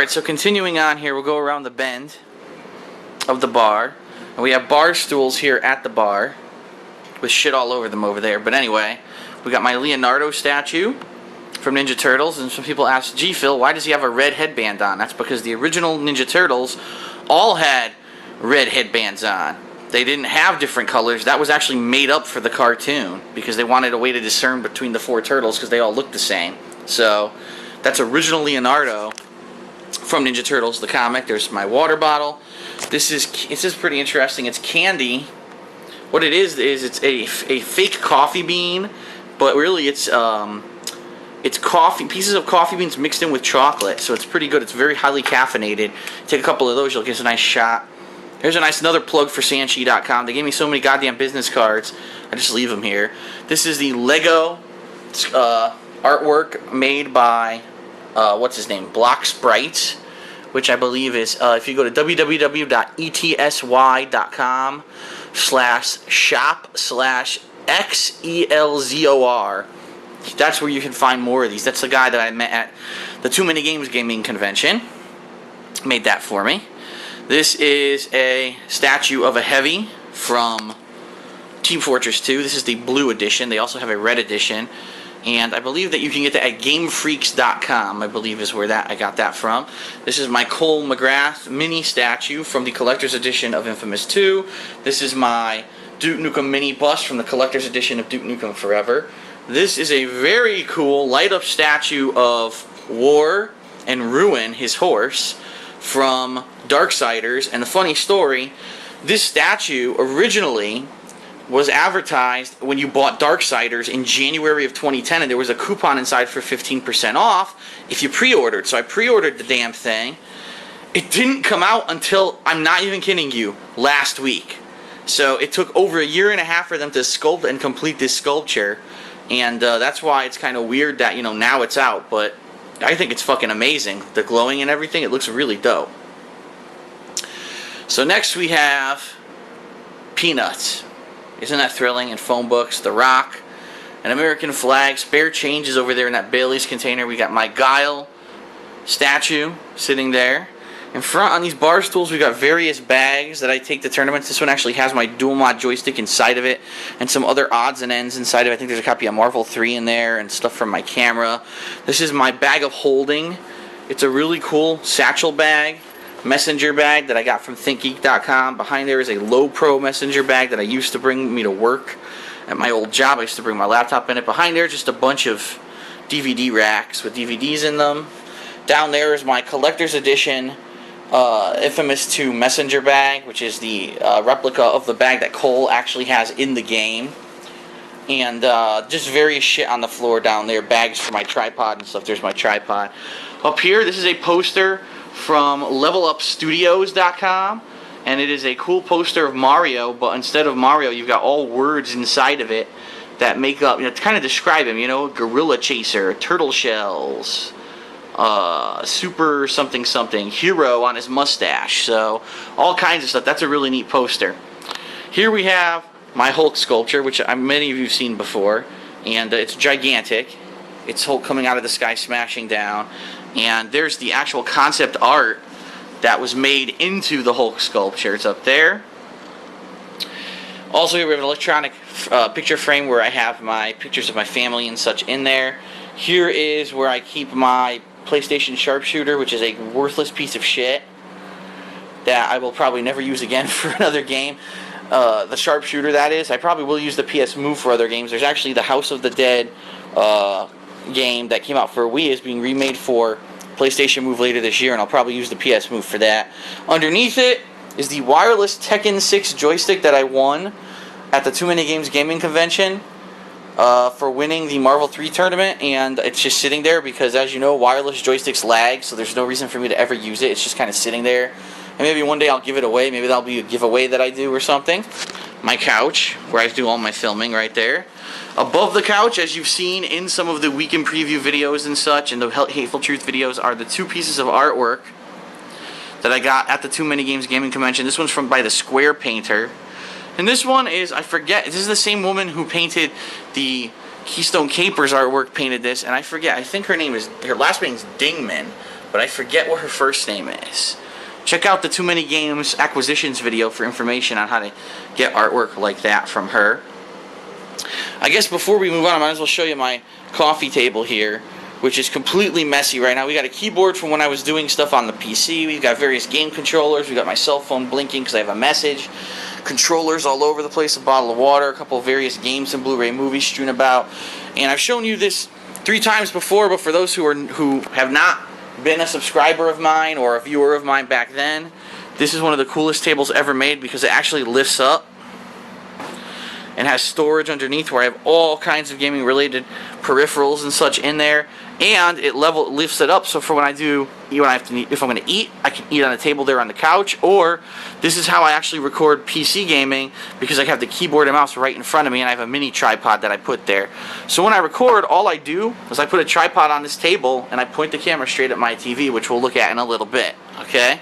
Alright, so continuing on here, we'll go around the bend of the bar. And we have bar stools here at the bar with shit all over them over there. But anyway, we got my Leonardo statue from Ninja Turtles. And some people ask, gee, Phil, why does he have a red headband on? That's because the original Ninja Turtles all had red headbands on. They didn't have different colors. That was actually made up for the cartoon because they wanted a way to discern between the four turtles because they all looked the same. So that's original Leonardo from Ninja Turtles, the comic. There's my water bottle. This is pretty interesting. It's candy. What it is it's a fake coffee bean, but really it's coffee, pieces of coffee beans mixed in with chocolate. So it's pretty good. It's very highly caffeinated. Take a couple of those, you'll get a nice shot. Here's another plug for Sanchi.com. They gave me so many goddamn business cards. I just leave them here. This is the Lego artwork made by what's his name? Block Sprites, which I believe is if you go to www.etsy.com/shop/XELZOR, that's where you can find more of these. That's the guy that I met at the Too Many Games Gaming Convention. Made that for me. This is a statue of a Heavy from Team Fortress 2. This is the blue edition. They also have a red edition. And I believe that you can get that at GameFreaks.com, I believe is where I got that from. This is my Cole McGrath mini statue from the collector's edition of Infamous 2. This is my Duke Nukem mini bust from the collector's edition of Duke Nukem Forever. This is a very cool light-up statue of War and Ruin, his horse, from Darksiders. And the funny story, this statue originally was advertised when you bought Darksiders in January of 2010, and there was a coupon inside for 15% off if you pre-ordered. So I pre-ordered the damn thing. It didn't come out until, I'm not even kidding you, last week. So it took over a year and a half for them to sculpt and complete this sculpture, and that's why it's kind of weird that, you know, now it's out. But I think it's fucking amazing. The glowing and everything, it looks really dope. So next we have Peanuts. Isn't that thrilling? And phone books, The Rock, an American flag, spare change is over there in that Bailey's container. We got my Guile statue sitting there. In front on these bar stools, we got various bags that I take to tournaments. This one actually has my dual mod joystick inside of it and some other odds and ends inside of it. I think there's a copy of Marvel 3 in there and stuff from my camera. This is my bag of holding. It's a really cool satchel bag. Messenger bag that I got from ThinkGeek.com. Behind there is a Low Pro messenger bag that I used to bring me to work at my old job. I used to bring my laptop in it. Behind there, just a bunch of DVD racks with DVDs in them. Down there is my collector's edition Infamous 2 messenger bag, which is the replica of the bag that Cole actually has in the game. And just various shit on the floor down there. Bags for my tripod and stuff. There's my tripod. Up here, this is a poster from LevelUpStudios.com, and it is a cool poster of Mario, but instead of Mario, you've got all words inside of it that make up, you know, to kind of describe him, you know, Gorilla Chaser, Turtle Shells, Super something something, Hero on his mustache, so all kinds of stuff. That's a really neat poster. Here we have my Hulk sculpture, which many of you have seen before, and it's gigantic. It's Hulk coming out of the sky, smashing down. And there's the actual concept art that was made into the Hulk sculpture. It's up there. Also, here we have an electronic picture frame where I have my pictures of my family and such in there. Here is where I keep my PlayStation Sharpshooter, which is a worthless piece of shit that I will probably never use again for another game. The Sharpshooter, that is. I probably will use the PS Move for other games. There's actually the House of the Dead game that came out for Wii is being remade for PlayStation Move later this year, and I'll probably use the PS Move for that. Underneath it is the wireless Tekken 6 joystick that I won at the Too Many Games Gaming Convention for winning the Marvel 3 tournament, and it's just sitting there because, as you know, wireless joysticks lag, so there's no reason for me to ever use it. It's just kind of sitting there, and maybe one day I'll give it away. Maybe that'll be a giveaway that I do or something. My couch, where I do all my filming right there. Above the couch, as you've seen in some of the weekend preview videos and such, and the Hateful Truth videos, are the two pieces of artwork that I got at the Too Many Games Gaming Convention. This one's by the Square Painter. And this one is, I forget, this is the same woman who painted the Keystone Capers artwork, painted this, and I forget, I think her last name's Dingman. but I forget what her first name is. Check out the Too Many Games acquisitions video for information on how to get artwork like that from her. I guess before we move on, I might as well show you my coffee table here, which is completely messy right now. We got a keyboard from when I was doing stuff on the PC. We've got various game controllers. We got my cell phone blinking because I have a message. Controllers all over the place, a bottle of water, a couple of various games and Blu-ray movies strewn about. And I've shown you this 3 times before, but for those who have not been a subscriber of mine or a viewer of mine back then, this is one of the coolest tables ever made because it actually lifts up and has storage underneath where I have all kinds of gaming related peripherals and such in there, and it lifts it up so for if I'm going to eat, I can eat on the table there on the couch. Or this is how I actually record PC gaming because I have the keyboard and mouse right in front of me, and I have a mini tripod that I put there. So when I record, all I do is I put a tripod on this table and I point the camera straight at my TV, which we'll look at in a little bit. Okay?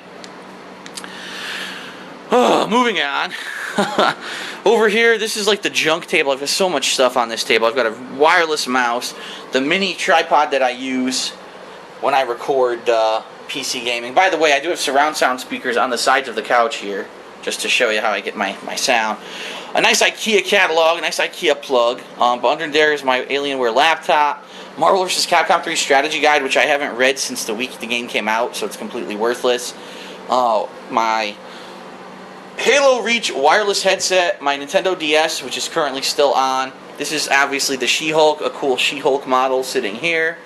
Oh, moving on. Over here, this is like the junk table. I've got so much stuff on this table. I've got a wireless mouse, the mini tripod that I use when I record PC gaming. By the way, I do have surround sound speakers on the sides of the couch here, just to show you how I get my sound. A nice IKEA catalog, a nice IKEA plug. But under there is my Alienware laptop, Marvel vs. Capcom 3 strategy guide, which I haven't read since the week the game came out, so it's completely worthless. My Halo Reach wireless headset, my Nintendo DS, which is currently still on. This is obviously the She-Hulk, a cool She-Hulk model sitting here.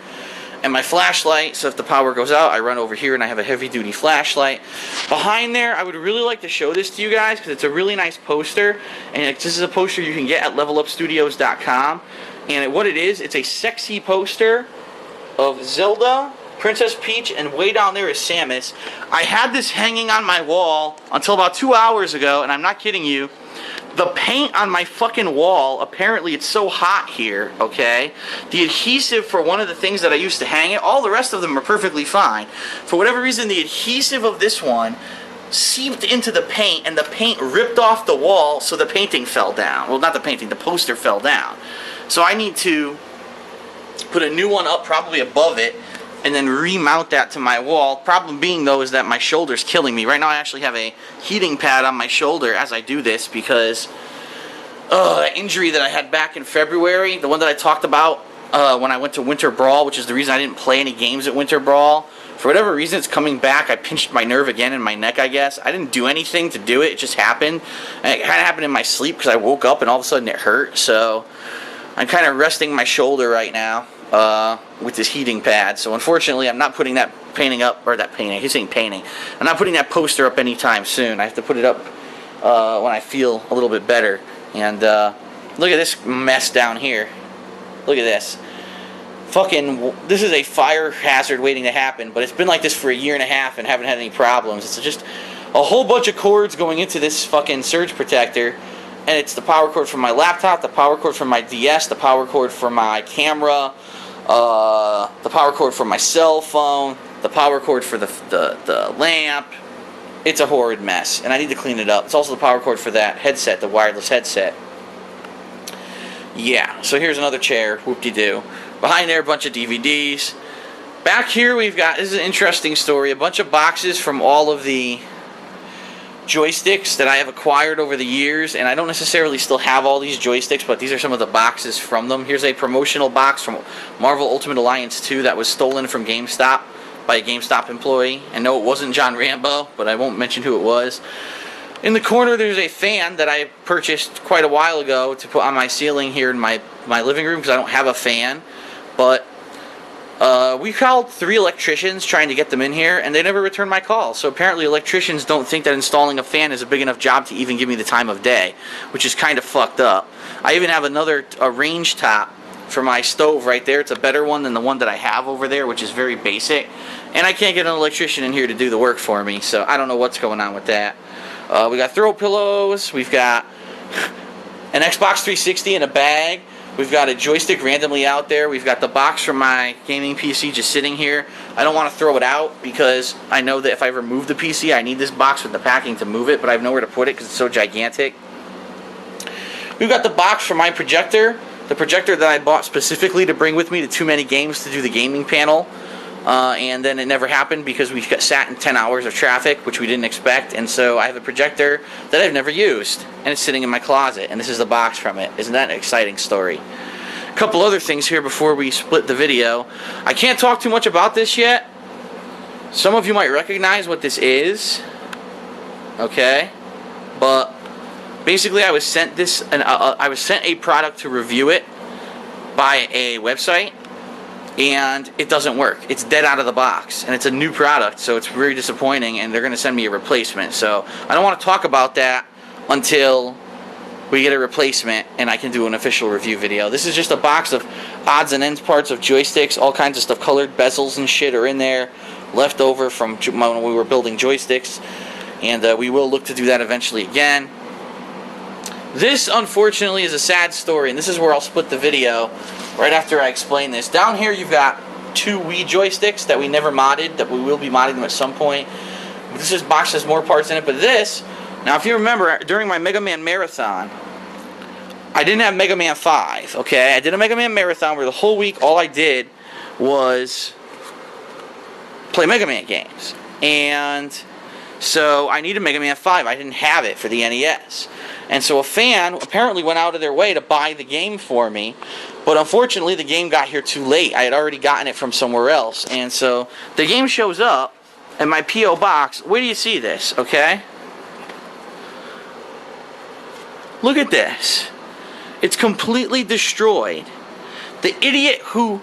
And my flashlight, so if the power goes out, I run over here and I have a heavy-duty flashlight. Behind there, I would really like to show this to you guys because it's a really nice poster. And this is a poster you can get at levelupstudios.com. And what it is, it's a sexy poster of Zelda, Princess Peach, and way down there is Samus. I had this hanging on my wall until about 2 hours ago, and I'm not kidding you. The paint on my fucking wall, apparently it's so hot here, okay? The adhesive for one of the things that I used to hang it, all the rest of them are perfectly fine. For whatever reason, the adhesive of this one seeped into the paint, and the paint ripped off the wall, so the painting fell down. Well, not the painting, the poster fell down. So I need to put a new one up, probably above it, and then remount that to my wall. Problem being, though, is that my shoulder's killing me. Right now I actually have a heating pad on my shoulder as I do this because that injury that I had back in February, the one that I talked about when I went to Winter Brawl, which is the reason I didn't play any games at Winter Brawl. For whatever reason, it's coming back. I pinched my nerve again in my neck, I guess. I didn't do anything to do it. It just happened. And it kind of happened in my sleep because I woke up and all of a sudden it hurt. So I'm kind of resting my shoulder right now with this heating pad. So unfortunately, I'm not putting that painting up, or that painting, I keep saying painting. I'm not putting that poster up anytime soon. I have to put it up when I feel a little bit better. And look at this mess down here. Look at this. This is a fire hazard waiting to happen, but it's been like this for a year and a half and haven't had any problems. It's just a whole bunch of cords going into this fucking surge protector, and it's the power cord from my laptop, the power cord from my DS, the power cord for my camera, the power cord for my cell phone, the power cord for the lamp. It's a horrid mess, and I need to clean it up. It's also the power cord for that headset, the wireless headset. Yeah, so here's another chair, whoop-de-doo. Behind there, a bunch of DVDs. Back here we've got, this is an interesting story, a bunch of boxes from all of the joysticks that I have acquired over the years, and I don't necessarily still have all these joysticks, but these are some of the boxes from them. Here's a promotional box from Marvel Ultimate Alliance 2 that was stolen from GameStop by a GameStop employee. And no, it wasn't John Rambo, but I won't mention who it was. In the corner, there's a fan that I purchased quite a while ago to put on my ceiling here in my living room because I don't have a fan. But we called 3 electricians trying to get them in here, and they never returned my call. So apparently electricians don't think that installing a fan is a big enough job to even give me the time of day, which is kind of fucked up. I even have a range top for my stove right there. It's a better one than the one that I have over there, which is very basic. And I can't get an electrician in here to do the work for me, so I don't know what's going on with that. We got throw pillows. We've got an Xbox 360 in a bag. We've got a joystick randomly out there. We've got the box from my gaming PC just sitting here. I don't want to throw it out because I know that if I remove the PC, I need this box with the packing to move it, but I have nowhere to put it because it's so gigantic. We've got the box for my projector, the projector that I bought specifically to bring with me to Too Many Games to do the gaming panel. and then it never happened because we got sat in 10 hours of traffic, which we didn't expect. And so I have a projector that I've never used, and it's sitting in my closet, and this is the box from it. Isn't that an exciting story? A couple other things here before we split the video. I can't talk too much about this yet. Some of you might recognize what this is, okay? But basically, I was sent this, and I was sent a product to review it by a website, and it doesn't work. It's dead out of the box, and it's a new product, so it's very disappointing, and they're going to send me a replacement. So I don't want to talk about that until we get a replacement and I can do an official review video. This is just a box of odds and ends parts of joysticks, all kinds of stuff, colored bezels and shit are in there, left over from when we were building joysticks, and we will look to do that eventually again. This, unfortunately, is a sad story, and this is where I'll split the video right after I explain this. Down here, you've got 2 Wii joysticks that we never modded, that we will be modding them at some point. This box has more parts in it, but this, now if you remember, during my Mega Man Marathon, I didn't have Mega Man 5, okay? I did a Mega Man Marathon where the whole week all I did was play Mega Man games. And so I needed Mega Man 5. I didn't have it for the NES. And so a fan apparently went out of their way to buy the game for me. But unfortunately, the game got here too late. I had already gotten it from somewhere else. And so the game shows up in my P.O. box. Where do you see this, okay? Look at this. It's completely destroyed. The idiot who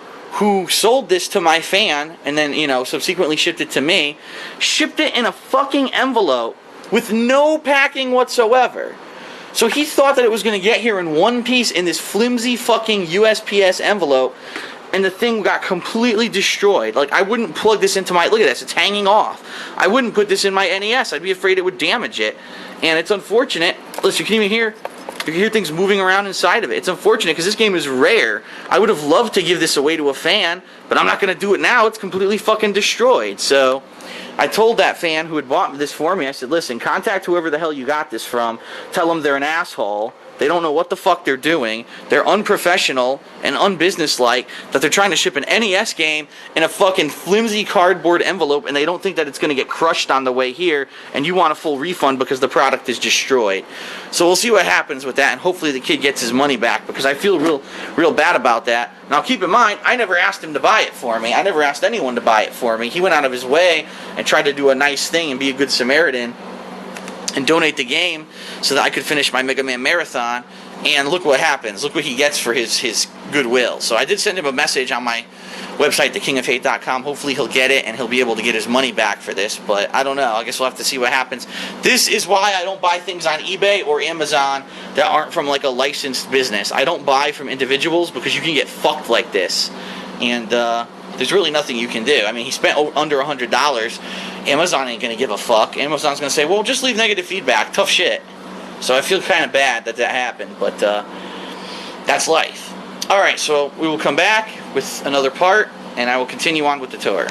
sold this to my fan and then, you know, subsequently shipped it to me, shipped it in a fucking envelope with no packing whatsoever. So he thought that it was going to get here in one piece in this flimsy fucking USPS envelope, and the thing got completely destroyed. Like, I wouldn't plug this into my... Look at this, it's hanging off. I wouldn't put this in my NES. I'd be afraid it would damage it. And it's unfortunate. Listen, you can even hear... You can hear things moving around inside of it. It's unfortunate because this game is rare. I would have loved to give this away to a fan, but I'm not going to do it now. It's completely fucking destroyed. So I told that fan who had bought this for me, I said, listen, contact whoever the hell you got this from. Tell them they're an asshole. They don't know what the fuck they're doing. They're unprofessional and unbusinesslike, that they're trying to ship an NES game in a fucking flimsy cardboard envelope, and they don't think that it's going to get crushed on the way here, and you want a full refund because the product is destroyed. So we'll see what happens with that, and hopefully the kid gets his money back, because I feel real bad about that. Now keep in mind, I never asked him to buy it for me. I never asked anyone to buy it for me. He went out of his way and tried to do a nice thing and be a good Samaritan and donate the game so that I could finish my Mega Man Marathon, and look what happens. Look what he gets for his goodwill. So I did send him a message on my website, thekingofhate.com. Hopefully he'll get it and he'll be able to get his money back for this, but I don't know. I guess we'll have to see what happens. This is why I don't buy things on eBay or Amazon that aren't from like a licensed business. I don't buy from individuals because you can get fucked like this, and there's really nothing you can do. I mean, he spent under $100. Amazon ain't going to give a fuck. Amazon's going to say, well, just leave negative feedback. Tough shit. So I feel kind of bad that happened, but that's life. Alright, so we will come back with another part, and I will continue on with the tour.